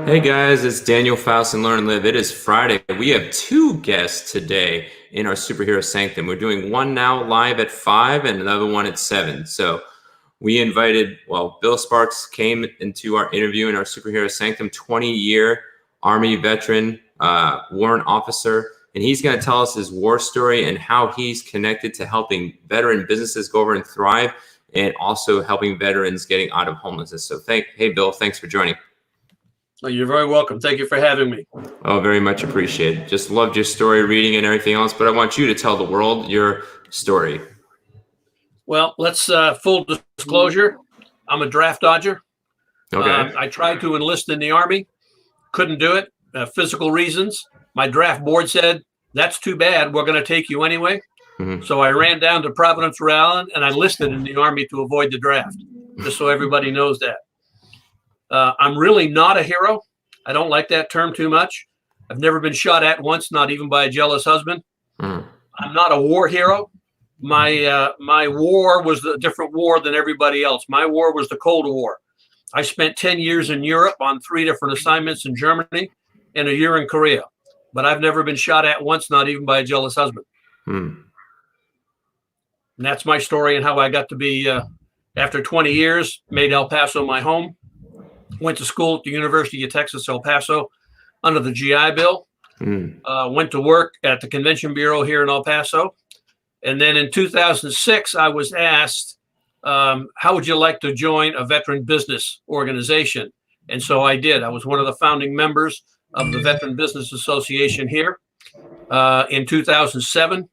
Hey guys, it's Daniel Faust and Learn and Live. It is Friday. We have two guests today in our superhero sanctum. We're doing one now live at 5 and another one at 7. So we invited, Bill Sparks came into our interview in our superhero sanctum, 20-year Army veteran, warrant officer, and he's going to tell us his war story and how he's connected to helping veteran businesses go over and thrive, and also helping veterans getting out of homelessness. So hey Bill, thanks for joining. Oh, you're very welcome. Thank you for having me. Oh, very much appreciated. Just loved your story, reading and everything else, but I want you to tell the world your story. Well, let's full disclosure. I'm a draft dodger. Okay. I tried to enlist in the Army, couldn't do it, physical reasons. My draft board said, that's too bad. We're going to take you anyway. Mm-hmm. So I ran down to Providence, Rhode Island, and I enlisted in the Army to avoid the draft, just so everybody knows that. I'm really not a hero. I don't like that term too much. I've never been shot at once, not even by a jealous husband. Mm. I'm not a war hero. My war was a different war than everybody else. My war was the Cold War. I spent 10 years in Europe on 3 different assignments in Germany and a year in Korea. But I've never been shot at once, not even by a jealous husband. Mm. And that's my story and how I got to be, after 20 years, made El Paso my home. Went to school at the University of Texas, El Paso, under the GI Bill. Went to work at the Convention Bureau here in El Paso. And then in 2006, I was asked, how would you like to join a veteran business organization? And so I did. I was one of the founding members of the Veteran Business Association here. In 2007,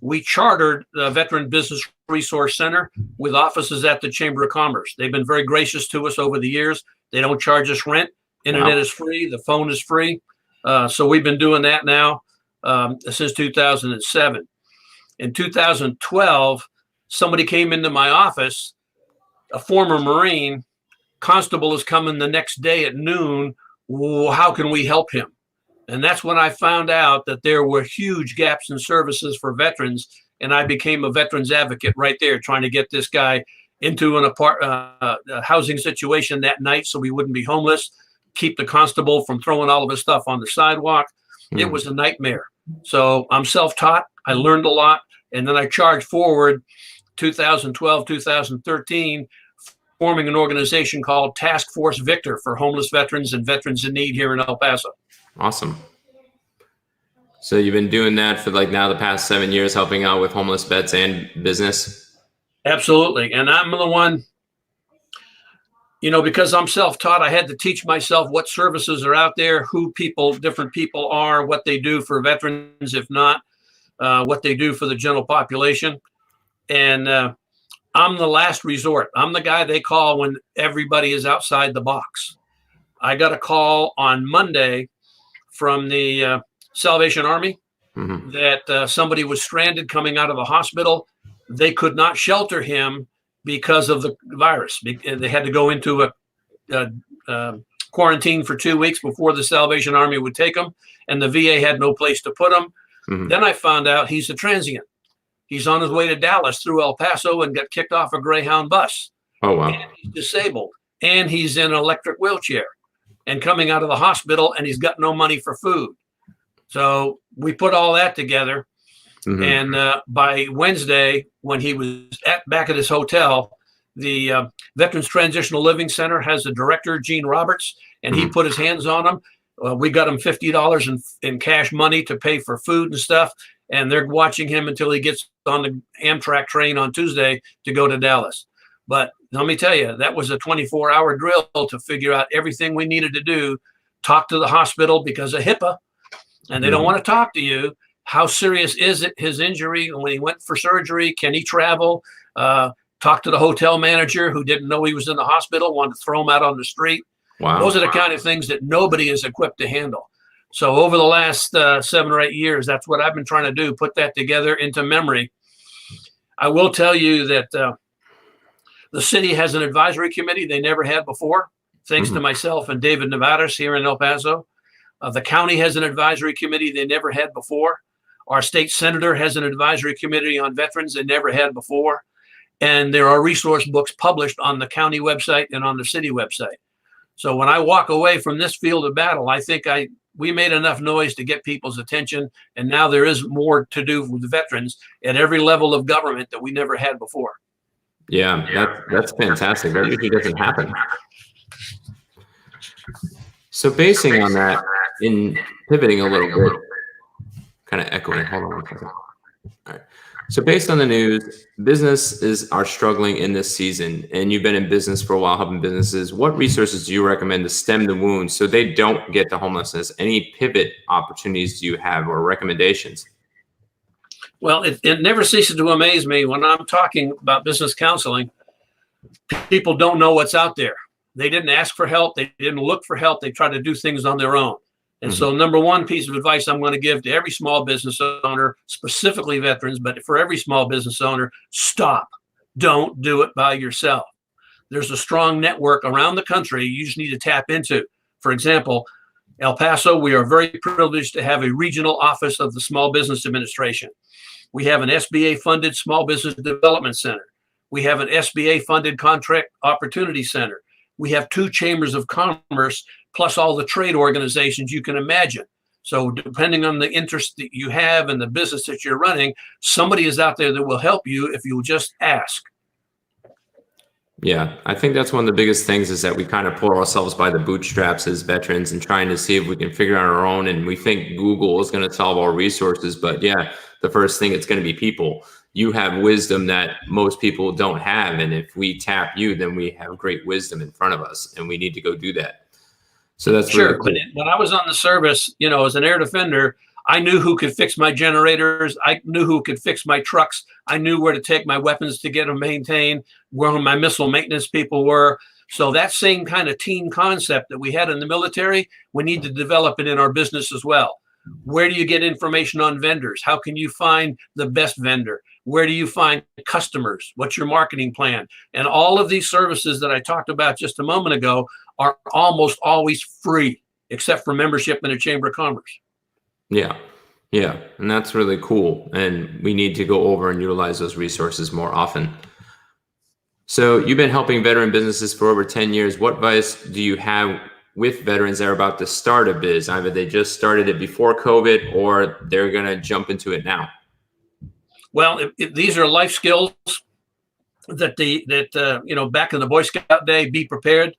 we chartered the Veteran Business Resource Center with offices at the Chamber of Commerce. They've been very gracious to us over the years. They don't charge us rent. Internet is free. The phone is free. So we've been doing that now since 2007. In 2012, somebody came into my office, a former Marine. Constable is coming the next day at noon. Well, how can we help him? And that's when I found out that there were huge gaps in services for veterans. And I became a veterans advocate right there, trying to get this guy into a housing situation that night so we wouldn't be homeless, keep the constable from throwing all of his stuff on the sidewalk. It was a nightmare. So I'm self-taught. I learned a lot. And then I charged forward 2012, 2013, forming an organization called Task Force Victor for homeless veterans and veterans in need here in El Paso. Awesome. So you've been doing that for now the past 7 years, helping out with homeless vets and business? Absolutely. And I'm the one, because I'm self-taught, I had to teach myself what services are out there, who different people are, what they do for veterans, if not, what they do for the general population. And I'm the last resort. I'm the guy they call when everybody is outside the box. I got a call on Monday from the Salvation Army that somebody was stranded coming out of the hospital. They could not shelter him because of the virus. They had to go into a quarantine for 2 weeks before the Salvation Army would take him, and the VA had no place to put him. Then I found out he's a transient. He's on his way to Dallas through El Paso and got kicked off a Greyhound bus. Oh, wow. And he's disabled, and he's in an electric wheelchair and coming out of the hospital, and he's got no money for food. So we put all that together. And by Wednesday, when he was back at his hotel, the Veterans Transitional Living Center has a director, Gene Roberts, and he put his hands on him. We got him $50 in cash money to pay for food and stuff, and they're watching him until he gets on the Amtrak train on Tuesday to go to Dallas. But let me tell you, that was a 24-hour drill to figure out everything we needed to do, talk to the hospital because of HIPAA, and they don't want to talk to you. How serious is it, his injury? When he went for surgery, can he travel? Talk to the hotel manager who didn't know he was in the hospital, wanted to throw him out on the street. Wow. Those are the kind of things that nobody is equipped to handle. So over the last 7 or 8 years, that's what I've been trying to do, put that together into memory. I will tell you that the city has an advisory committee they never had before, thanks to myself and David Nevadas here in El Paso. The county has an advisory committee they never had before. Our state senator has an advisory committee on veterans they never had before. And there are resource books published on the county website and on the city website. So when I walk away from this field of battle, I think we made enough noise to get people's attention. And now there is more to do with veterans at every level of government that we never had before. Yeah, that's fantastic. That usually doesn't happen. So basing on that, in pivoting a little bit, kind of echoing, hold on one second. All right. So based on the news, businesses are struggling in this season, and you've been in business for a while, helping businesses. What resources do you recommend to stem the wound so they don't get to homelessness? Any pivot opportunities do you have or recommendations? Well, it never ceases to amaze me when I'm talking about business counseling. People don't know what's out there. They didn't ask for help. They didn't look for help. They try to do things on their own. And so number one piece of advice I'm going to give to every small business owner, specifically veterans, but for every small business owner, stop. Don't do it by yourself. There's a strong network around the country you just need to tap into. For example, El Paso, we are very privileged to have a regional office of the Small Business Administration. We have an SBA-funded Small Business Development Center. We have an SBA-funded Contract Opportunity Center. We have 2 chambers of commerce, plus all the trade organizations you can imagine. So depending on the interest that you have and the business that you're running, somebody is out there that will help you if you'll just ask. Yeah, I think that's one of the biggest things is that we kind of pull ourselves by the bootstraps as veterans and trying to see if we can figure out our own. And we think Google is going to solve all resources. But yeah, the first thing, it's going to be people. You have wisdom that most people don't have. And if we tap you, then we have great wisdom in front of us, and we need to go do that. So that's sure. Really cool. When I was on the service, as an air defender, I knew who could fix my generators. I knew who could fix my trucks. I knew where to take my weapons to get them maintained, where my missile maintenance people were. So that same kind of team concept that we had in the military, we need to develop it in our business as well. Where do you get information on vendors? How can you find the best vendor? Where do you find customers? What's your marketing plan? And all of these services that I talked about just a moment ago are almost always free, except for membership in a Chamber of Commerce. Yeah. And that's really cool. And we need to go over and utilize those resources more often. So you've been helping veteran businesses for over 10 years. What advice do you have with veterans that are about to start a biz? Either they just started it before COVID or they're going to jump into it now. Well, these are life skills that back in the Boy Scout day, be prepared.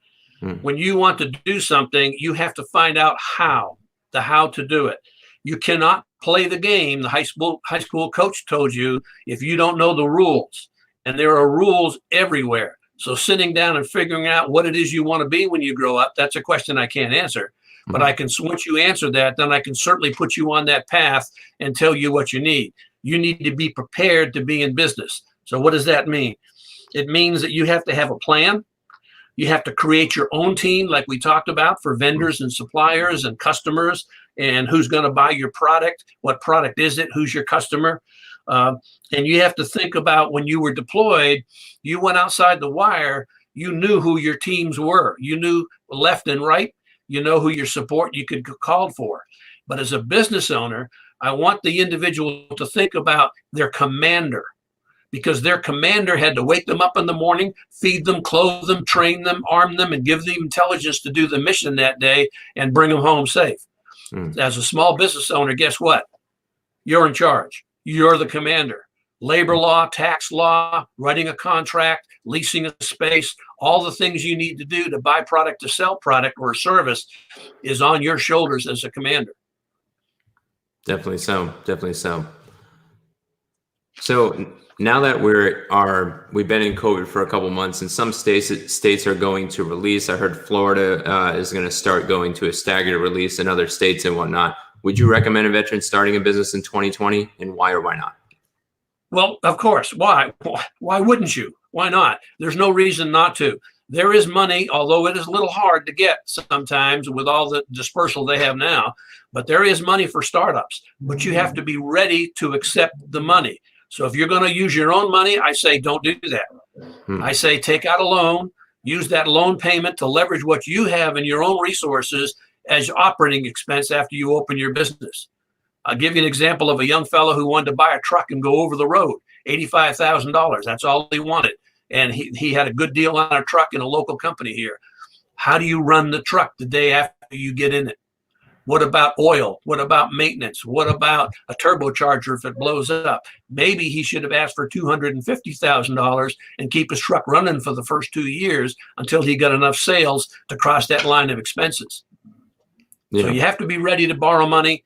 When you want to do something, you have to find out how to do it. You cannot play the game. The high school coach told you if you don't know the rules, and there are rules everywhere. So sitting down and figuring out what it is you want to be when you grow up, that's a question I can't answer. But I can, once you answer that, then I can certainly put you on that path and tell you what you need. You need to be prepared to be in business. So what does that mean? It means that you have to have a plan. You have to create your own team, like we talked about, for vendors and suppliers and customers, and who's going to buy your product, what product is it, who's your customer. And you have to think about when you were deployed, you went outside the wire, you knew who your teams were. You knew left and right. You know who your support you could call for. But as a business owner, I want the individual to think about their commander, because their commander had to wake them up in the morning, feed them, clothe them, train them, arm them, and give them intelligence to do the mission that day and bring them home safe. As a small business owner, guess what? You're in charge. You're the commander. Labor law, tax law, writing a contract, leasing a space, all the things you need to do to buy product, to sell product or service is on your shoulders as a commander. Definitely so. So now that we've been in COVID for a couple months, and some states are going to release. I heard Florida is going to start going to a staggered release, and other states and whatnot. Would you recommend a veteran starting a business in 2020, and why or why not? Well, of course. Why? Why wouldn't you? Why not? There's no reason not to. There is money, although it is a little hard to get sometimes with all the dispersal they have now, but there is money for startups, but you have to be ready to accept the money. So if you're going to use your own money, I say don't do that. I say take out a loan, use that loan payment to leverage what you have in your own resources as operating expense after you open your business. I'll give you an example of a young fellow who wanted to buy a truck and go over the road, $85,000. That's all he wanted. And he had a good deal on a truck in a local company here. How do you run the truck the day after you get in it? What about oil? What about maintenance? What about a turbocharger if it blows up? Maybe he should have asked for $250,000 and keep his truck running for the first 2 years until he got enough sales to cross that line of expenses. Yeah. So you have to be ready to borrow money.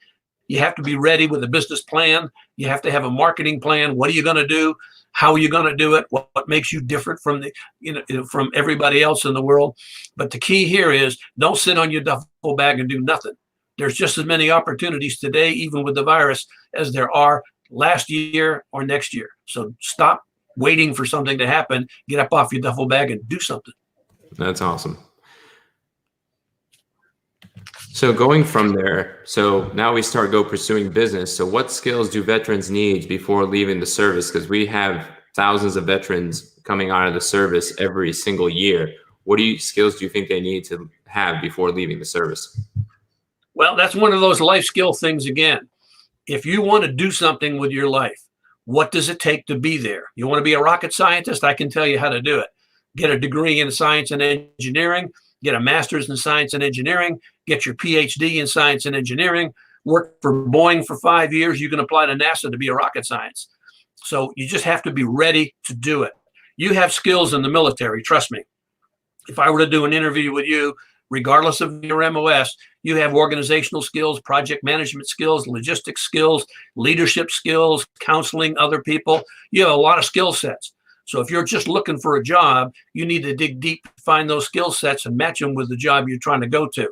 You have to be ready with a business plan. You have to have a marketing plan. What are you going to do? How are you going to do it? What makes you different from from everybody else in the world? But the key here is don't sit on your duffel bag and do nothing. There's just as many opportunities today, even with the virus, as there are last year or next year. So stop waiting for something to happen. Get up off your duffel bag and do something. That's awesome. So going from there, so now we start pursuing business. So what skills do veterans need before leaving the service? Because we have thousands of veterans coming out of the service every single year. What skills do you think they need to have before leaving the service? Well, that's one of those life skill things again. If you want to do something with your life, what does it take to be there? You want to be a rocket scientist? I can tell you how to do it. Get a degree in science and engineering, get a master's in science and engineering, get your PhD in science and engineering, work for Boeing for 5 years. You can apply to NASA to be a rocket science. So you just have to be ready to do it. You have skills in the military, trust me. If I were to do an interview with you, regardless of your MOS, you have organizational skills, project management skills, logistics skills, leadership skills, counseling other people. You have a lot of skill sets. So if you're just looking for a job, you need to dig deep to find those skill sets and match them with the job you're trying to go to.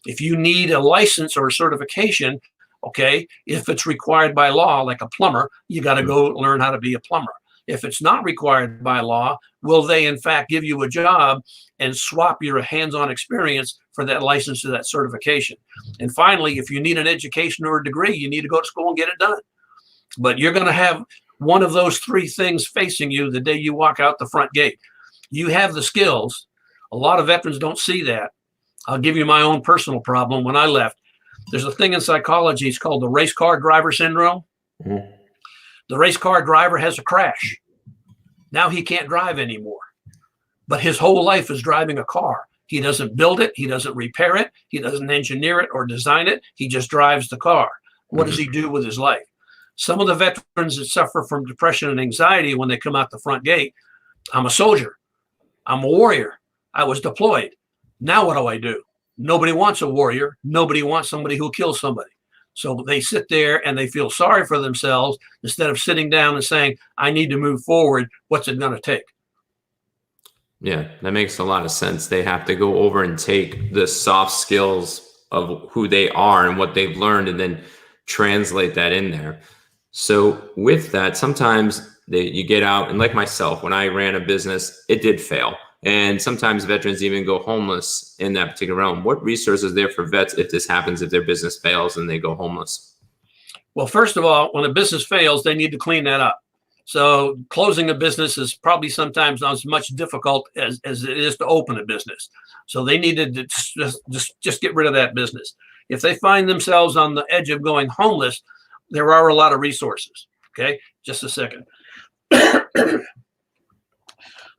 If you need a license or a certification, okay, if it's required by law, like a plumber, you got to go learn how to be a plumber. If it's not required by law, will they in fact give you a job and swap your hands-on experience for that license or that certification? And finally, if you need an education or a degree, you need to go to school and get it done. But you're going to have one of those three things facing you the day you walk out the front gate. You have the skills. A lot of veterans don't see that. I'll give you my own personal problem. When I left, there's a thing in psychology, it's called the race car driver syndrome. Mm-hmm. The race car driver has a crash. Now he can't drive anymore. But his whole life is driving a car. He doesn't build it. He doesn't repair it. He doesn't engineer it or design it. He just drives the car. What does he do with his life? Some of the veterans that suffer from depression and anxiety when they come out the front gate, I'm a soldier. I'm a warrior. I was deployed. Now what do I do? Nobody wants a warrior. Nobody wants somebody who'll kill somebody. So they sit there and they feel sorry for themselves instead of sitting down and saying, I need to move forward. What's it going to take? Yeah, that makes a lot of sense. They have to go over and take the soft skills of who they are and what they've learned and then translate that in there. So with that, sometimes you get out, and like myself, when I ran a business, it did fail. And sometimes veterans even go homeless in that particular realm. What resources are there for vets if this happens, if their business fails and they go homeless? Well, first of all, when a business fails, they need to clean that up. So closing a business is probably sometimes not as much difficult as it is to open a business. So they need to just get rid of that business. If they find themselves on the edge of going homeless, there are a lot of resources. Okay, just a second.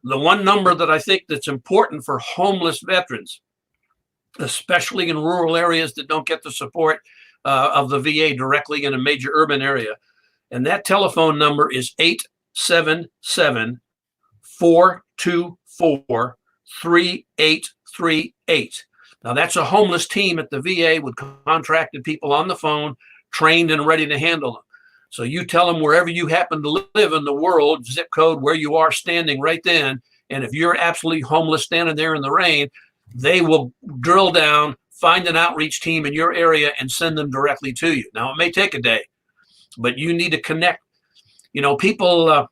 The one number that I think that's important for homeless veterans, especially in rural areas that don't get the support of the VA directly in a major urban area, and that telephone number is 877-424-3838. Now, that's a homeless team at the VA with contracted people on the phone, trained and ready to handle them. So you tell them wherever you happen to live in the world, zip code, where you are standing right then. And if you're absolutely homeless standing there in the rain, they will drill down, find an outreach team in your area and send them directly to you. Now, it may take a day, but you need to connect. You know, people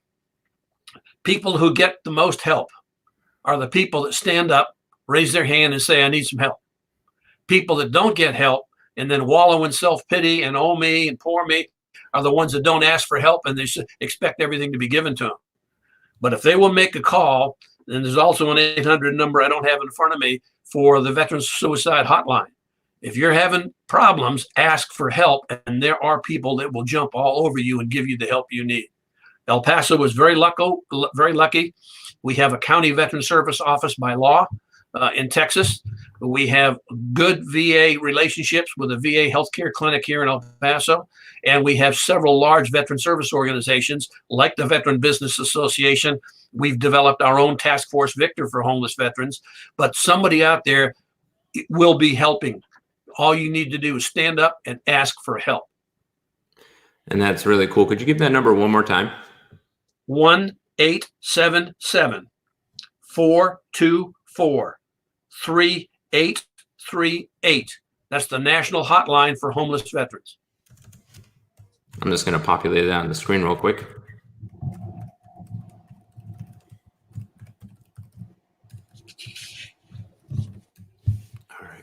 who get the most help are the people that stand up, raise their hand and say, I need some help. People that don't get help and then wallow in self-pity and oh me and poor me are the ones that don't ask for help and they expect everything to be given to them. But if they will make a call, then there's also an 800 number I don't have in front of me for the Veterans Suicide Hotline. If you're having problems, ask for help, and there are people that will jump all over you and give you the help you need. El Paso was very lucky. We have a county veteran service office by law in Texas. We have good VA relationships with a VA healthcare clinic here in El Paso, and we have several large veteran service organizations like the Veteran Business Association. We've developed our own task force, Victor, for homeless veterans, but somebody out there will be helping. All you need to do is stand up and ask for help. And that's really cool. Could you give that number one more time? 1-877-424-3838. That's the national hotline for homeless veterans. I'm just going to populate that on the screen real quick. All right.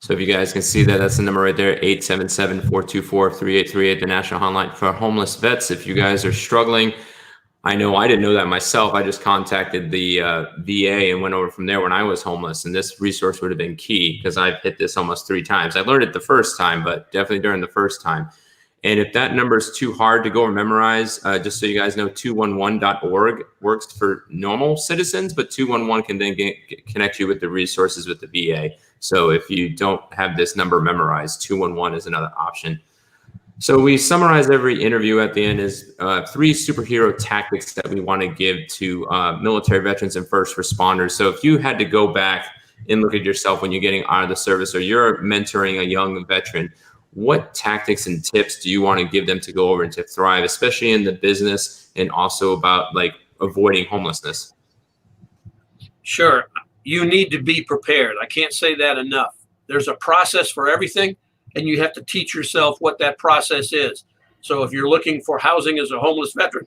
So if you guys can see that, that's the number right there, 877-424-3838, the national hotline for homeless vets. If you guys are struggling, I know I didn't know that myself. I just contacted the VA and went over from there when I was homeless. And this resource would have been key because I've hit this almost 3 times. I learned it the first time, but definitely during the first time. And if that number is too hard to go or memorize, just so you guys know, 211.org works for normal citizens, but 211 can then connect you with the resources with the VA. So if you don't have this number memorized, 211 is another option. So we summarize every interview at the end as 3 superhero tactics that we want to give to military veterans and first responders. So if you had to go back and look at yourself when you're getting out of the service or you're mentoring a young veteran, what tactics and tips do you want to give them to go over and to thrive, especially in the business and also about like avoiding homelessness? Sure. You need to be prepared. I can't say that enough. There's a process for everything, and you have to teach yourself what that process is. So if you're looking for housing as a homeless veteran,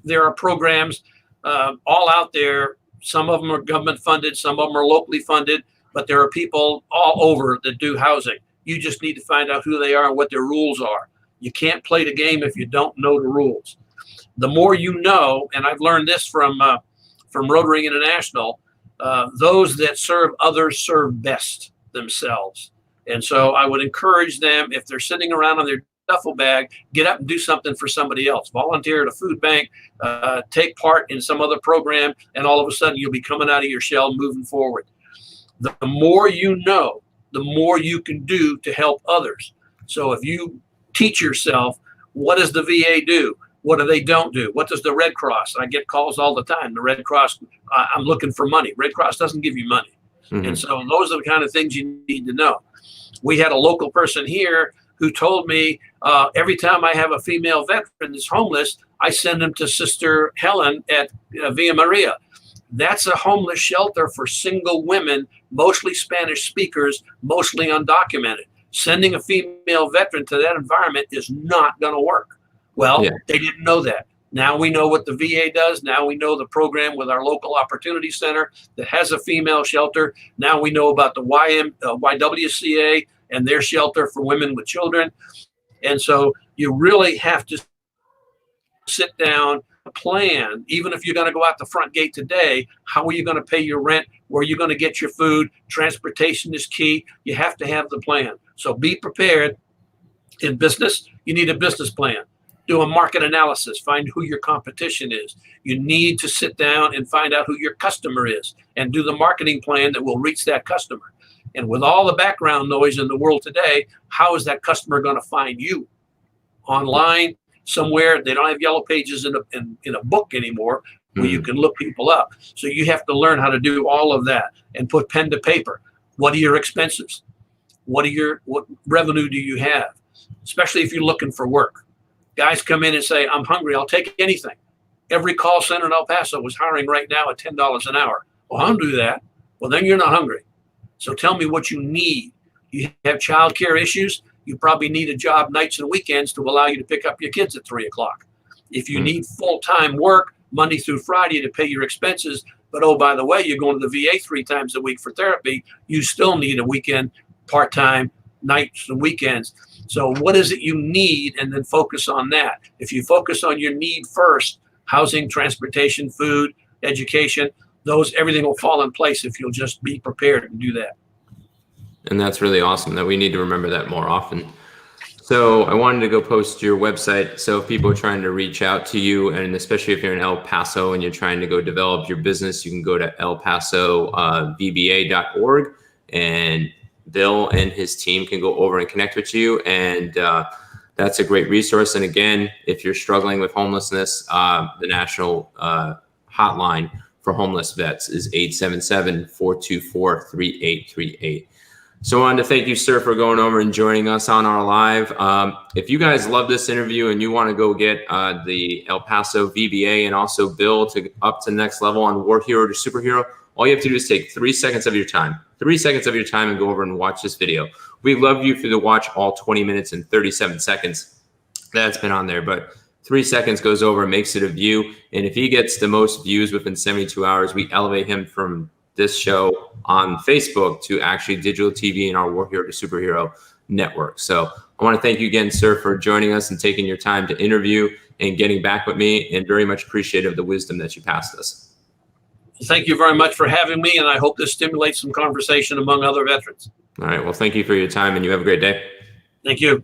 there are programs all out there. Some of them are government funded, some of them are locally funded, but there are people all over that do housing. You just need to find out who they are and what their rules are. You can't play the game if you don't know the rules. The more you know, and I've learned this from Rotary International, those that serve others serve best themselves. And so I would encourage them, if they're sitting around on their duffel bag, get up and do something for somebody else. Volunteer at a food bank, take part in some other program, and all of a sudden you'll be coming out of your shell moving forward. The more you know, the more you can do to help others. So if you teach yourself, what does the VA do? What do they don't do? What does the Red Cross? I get calls all the time. The Red Cross, I'm looking for money. Red Cross doesn't give you money. Mm-hmm. And so those are the kind of things you need to know. We had a local person here who told me every time I have a female veteran that's homeless, I send them to Sister Helen at Villa Maria. That's a homeless shelter for single women, mostly Spanish speakers, mostly undocumented. Sending a female veteran to that environment is not going to work. Well, They didn't know that. Now we know what the VA does. Now we know the program with our local opportunity center that has a female shelter. Now we know about the YWCA and their shelter for women with children. And so you really have to sit down, plan, even if you're going to go out the front gate today, how are you going to pay your rent? Where are you going to get your food? Transportation is key. You have to have the plan. So be prepared. In business, you need a business plan. Do a market analysis. Find who your competition is. You need to sit down and find out who your customer is and do the marketing plan that will reach that customer. And with all the background noise in the world today, how is that customer going to find you? Online, somewhere. They don't have yellow pages in a book anymore where you can look people up. So you have to learn how to do all of that and put pen to paper. What are your expenses? What revenue do you have? Especially if you're looking for work. Guys come in and say, I'm hungry, I'll take anything. Every call center in El Paso was hiring right now at $10 an hour. Well, I'll do that. Well, then you're not hungry. So tell me what you need. You have childcare issues. You probably need a job nights and weekends to allow you to pick up your kids at 3 o'clock. If you need full-time work, Monday through Friday to pay your expenses, but oh, by the way, you're going to the VA 3 times a week for therapy, you still need a weekend, part-time, nights and weekends. So what is it you need, and then focus on that. If you focus on your need first, housing, transportation, food, education, everything will fall in place if you'll just be prepared to do that. And that's really awesome that we need to remember that more often. So I wanted to go post your website. So if people are trying to reach out to you, and especially if you're in El Paso and you're trying to go develop your business, you can go to elpasovba.org, and Bill and his team can go over and connect with you. And that's a great resource. And again, if you're struggling with homelessness, the national hotline for homeless vets is 877-424-3838. So I wanted to thank you, sir, for going over and joining us on our live. If you guys love this interview and you want to go get the El Paso VBA and also Bill to up to the next level on Warhero to Superhero, all you have to do is take 3 seconds of your time, and go over and watch this video. We'd love you to watch all 20 minutes and 37 seconds that's been on there, but 3 seconds goes over and makes it a view. And if he gets the most views within 72 hours, we elevate him from this show on Facebook to actually digital TV in our Warhero to Superhero network. So I want to thank you again, sir, for joining us and taking your time to interview and getting back with me, and very much appreciative of the wisdom that you passed us. Thank you very much for having me, and I hope this stimulates some conversation among other veterans. All right. Well, thank you for your time, and you have a great day. Thank you.